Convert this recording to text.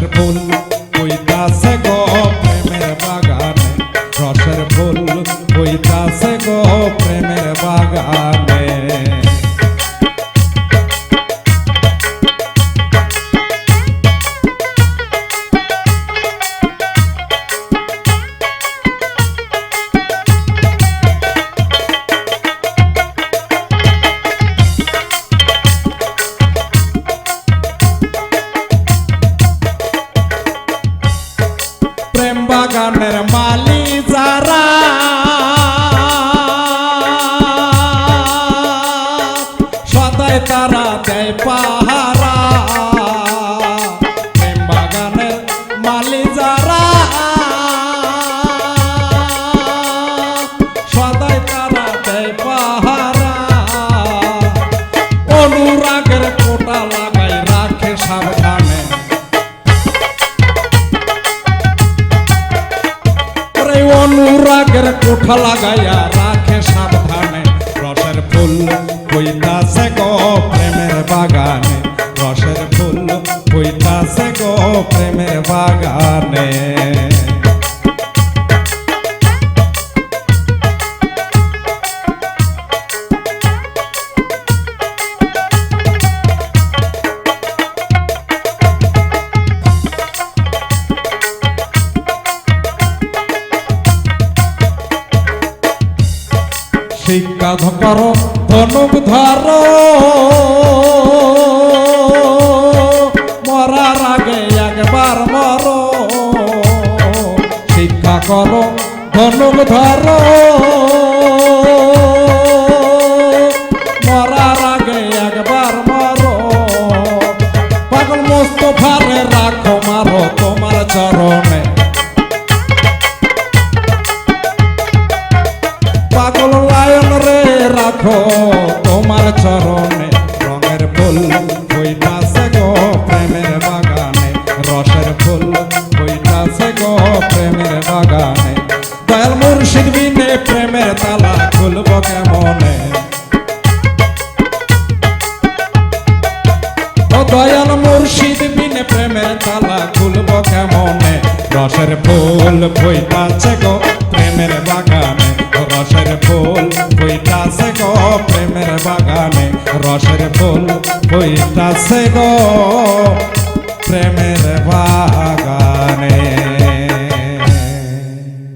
রসের ফুল হইতাছে গো প্রেমের বাগানে, রসের ফুল হইতাছে গো প্রেমের বাগানে। প্রেম বাগানের মালি যারা সদাই তারা দেয় পাহারা, প্রেম বাগানের মালি যারা সদাই তারা দেয় পাহারা, অনুরাগের কোটা লাগাই রাখে সাবধানে, অনুরাগের কোঠা লাগাইয়া রাখে সাবধানে। রসের ফুল হইতাছে গো প্রেমের বাগানে, রসের ফুল হইতাছে গো প্রেমের বাগানে। শিক্ষা ধর ধনুক ধর মরার আগে একবার মর, শিক্ষা কর ধনুক ধর মরার আগে একবার মর, পাগল মোস্তফারে রাখো মারো তোমার চরণে, পাগল লায়ন রে রাখো তোমার চরণে। রঙের ফুল হইতাছে গো প্রেমের বাগানে, রসের ফুল হইতাছে গো প্রেমের বাগানে। দয়াল মুর্শিদ বিনে প্রেমের তালা খুলব কেমনে, ও দয়াল মুর্শিদ বিনে প্রেমের তালা খুলব কেমনে। রসের ফুল হইতাছে গো প্রেমের বাগানে, রসের ফুল হইতাছে গো প্রেমের বাগানে, রসের ফুল হইতাছে গো প্রেমের বাগানে।